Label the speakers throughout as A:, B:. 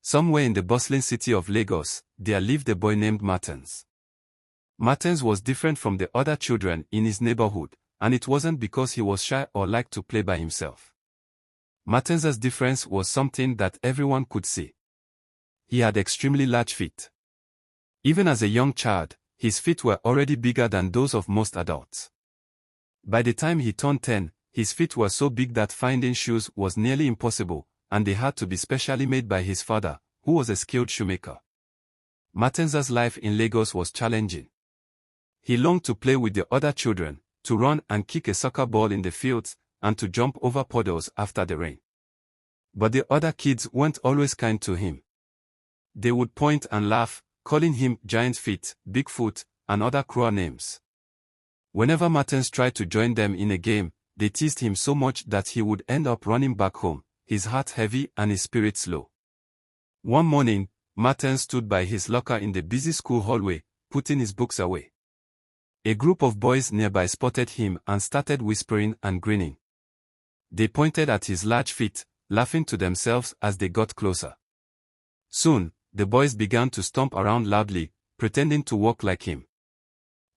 A: Somewhere in the bustling city of Lagos, there lived a boy named Martins. Martins was different from the other children in his neighborhood, and it wasn't because he was shy or liked to play by himself. Martins's difference was something that everyone could see. He had extremely large feet. Even as a young child, his feet were already bigger than those of most adults. By the time he turned 10, his feet were so big that finding shoes was nearly impossible, and they had to be specially made by his father, who was a skilled shoemaker. Martins's life in Lagos was challenging. He longed to play with the other children, to run and kick a soccer ball in the fields, and to jump over puddles after the rain. But the other kids weren't always kind to him. They would point and laugh, calling him giant feet, big foot, and other cruel names. Whenever Martins tried to join them in a game, they teased him so much that he would end up running back home, his heart heavy and his spirits low. One morning, Martins stood by his locker in the busy school hallway, putting his books away. A group of boys nearby spotted him and started whispering and grinning. They pointed at his large feet, laughing to themselves as they got closer. Soon, the boys began to stomp around loudly, pretending to walk like him.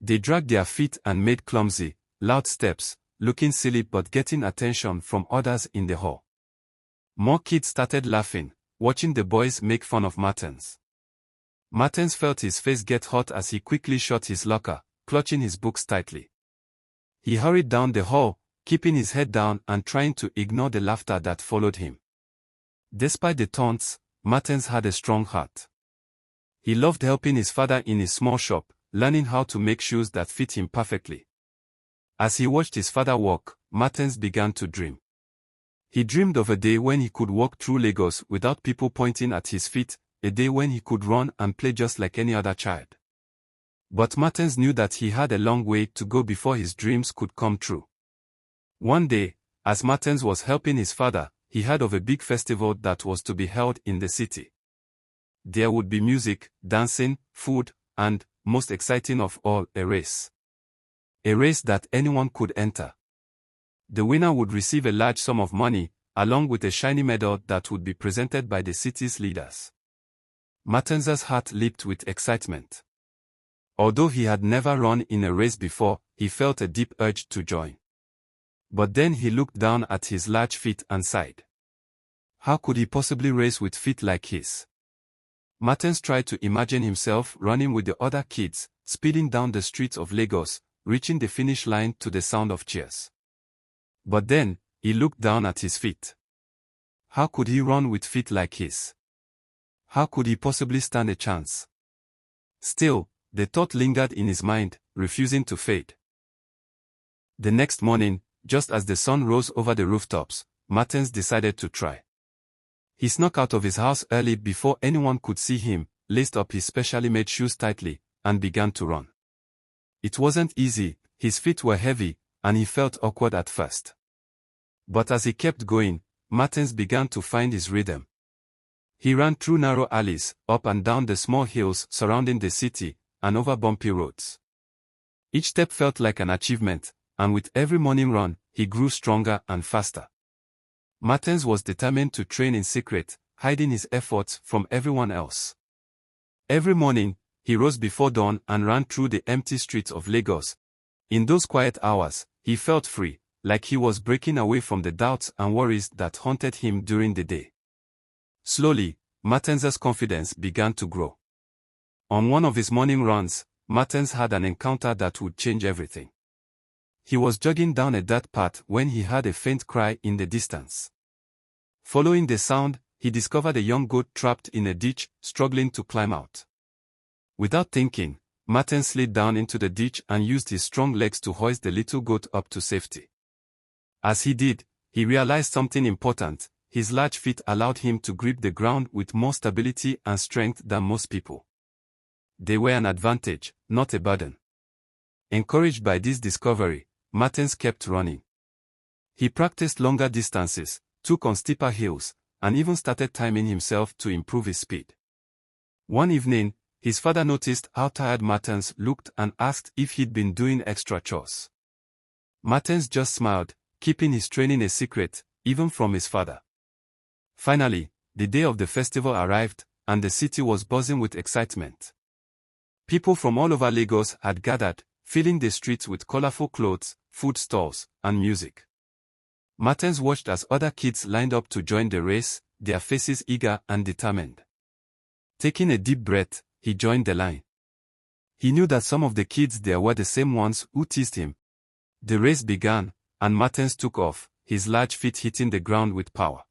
A: They dragged their feet and made clumsy, loud steps, looking silly but getting attention from others in the hall. More kids started laughing, watching the boys make fun of Martins. Martins felt his face get hot as he quickly shut his locker, clutching his books tightly. He hurried down the hall, keeping his head down and trying to ignore the laughter that followed him. Despite the taunts, Martins had a strong heart. He loved helping his father in his small shop, learning how to make shoes that fit him perfectly. As he watched his father walk, Martins began to dream. He dreamed of a day when he could walk through Lagos without people pointing at his feet, a day when he could run and play just like any other child. But Martins knew that he had a long way to go before his dreams could come true. One day, as Martins was helping his father, he heard of a big festival that was to be held in the city. There would be music, dancing, food, and, most exciting of all, a race. A race that anyone could enter. The winner would receive a large sum of money, along with a shiny medal that would be presented by the city's leaders. Martins's heart leaped with excitement. Although he had never run in a race before, he felt a deep urge to join. But then he looked down at his large feet and sighed. How could he possibly race with feet like his? Martins tried to imagine himself running with the other kids, speeding down the streets of Lagos, reaching the finish line to the sound of cheers. But then, he looked down at his feet. How could he run with feet like his? How could he possibly stand a chance? Still, the thought lingered in his mind, refusing to fade. The next morning, just as the sun rose over the rooftops, Martins decided to try. He snuck out of his house early before anyone could see him, laced up his specially made shoes tightly, and began to run. It wasn't easy, his feet were heavy, and he felt awkward at first. But as he kept going, Martins began to find his rhythm. He ran through narrow alleys, up and down the small hills surrounding the city, and over bumpy roads. Each step felt like an achievement, and with every morning run, he grew stronger and faster. Martins was determined to train in secret, hiding his efforts from everyone else. Every morning, he rose before dawn and ran through the empty streets of Lagos. In those quiet hours, he felt free, like he was breaking away from the doubts and worries that haunted him during the day. Slowly, Martins's confidence began to grow. On one of his morning runs, Martins had an encounter that would change everything. He was jogging down a dirt path when he heard a faint cry in the distance. Following the sound, he discovered a young goat trapped in a ditch, struggling to climb out. Without thinking, Martins slid down into the ditch and used his strong legs to hoist the little goat up to safety. As he did, he realized something important: his large feet allowed him to grip the ground with more stability and strength than most people. They were an advantage, not a burden. Encouraged by this discovery, Martins kept running. He practiced longer distances, took on steeper hills, and even started timing himself to improve his speed. One evening, his father noticed how tired Martins looked and asked if he'd been doing extra chores. Martins just smiled, keeping his training a secret, even from his father. Finally, the day of the festival arrived, and the city was buzzing with excitement. People from all over Lagos had gathered, filling the streets with colorful clothes, food stalls, and music. Martins watched as other kids lined up to join the race, their faces eager and determined. Taking a deep breath, he joined the line. He knew that some of the kids there were the same ones who teased him. The race began, and Martins took off, his large feet hitting the ground with power.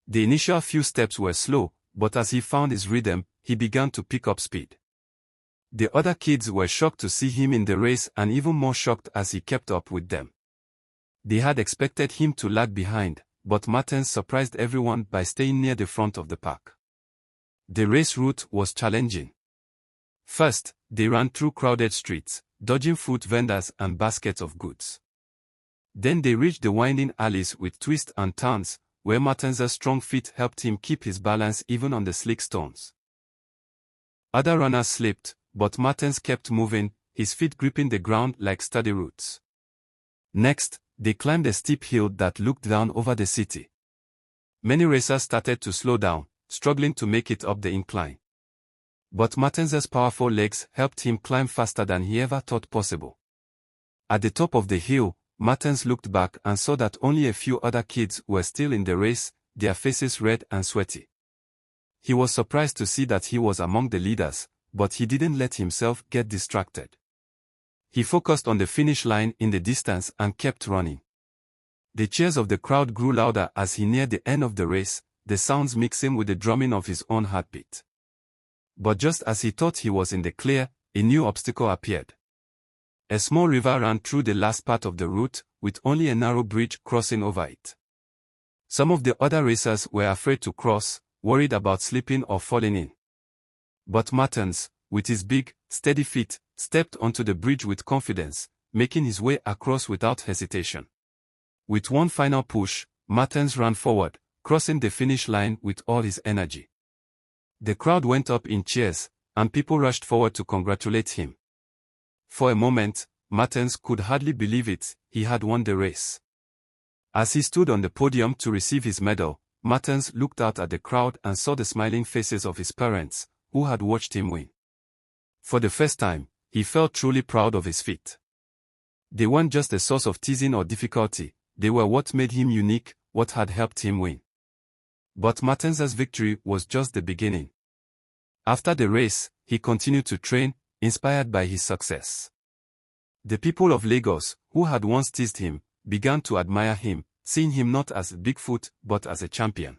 A: The initial few steps were slow, but as he found his rhythm, he began to pick up speed. The other kids were shocked to see him in the race and even more shocked as he kept up with them. They had expected him to lag behind, but Martins surprised everyone by staying near the front of the pack. The race route was challenging. First, they ran through crowded streets, dodging fruit vendors and baskets of goods. Then they reached the winding alleys with twists and turns, where Martins's strong feet helped him keep his balance even on the slick stones. Other runners slipped, but Martins kept moving, his feet gripping the ground like sturdy roots. Next, they climbed a steep hill that looked down over the city. Many racers started to slow down, struggling to make it up the incline. But Martins's powerful legs helped him climb faster than he ever thought possible. At the top of the hill, Martins looked back and saw that only a few other kids were still in the race, their faces red and sweaty. He was surprised to see that he was among the leaders, but he didn't let himself get distracted. He focused on the finish line in the distance and kept running. The cheers of the crowd grew louder as he neared the end of the race, the sounds mixing with the drumming of his own heartbeat. But just as he thought he was in the clear, a new obstacle appeared. A small river ran through the last part of the route, with only a narrow bridge crossing over it. Some of the other racers were afraid to cross, worried about slipping or falling in. But Martins, with his big, steady feet, stepped onto the bridge with confidence, making his way across without hesitation. With one final push, Martins ran forward, crossing the finish line with all his energy. The crowd went up in cheers, and people rushed forward to congratulate him. For a moment, Martins could hardly believe it, he had won the race. As he stood on the podium to receive his medal, Martins looked out at the crowd and saw the smiling faces of his parents, who had watched him win. For the first time, he felt truly proud of his feat. They weren't just a source of teasing or difficulty, they were what made him unique, what had helped him win. But Martins's victory was just the beginning. After the race, he continued to train, inspired by his success. The people of Lagos, who had once teased him, began to admire him, seeing him not as Bigfoot but as a champion.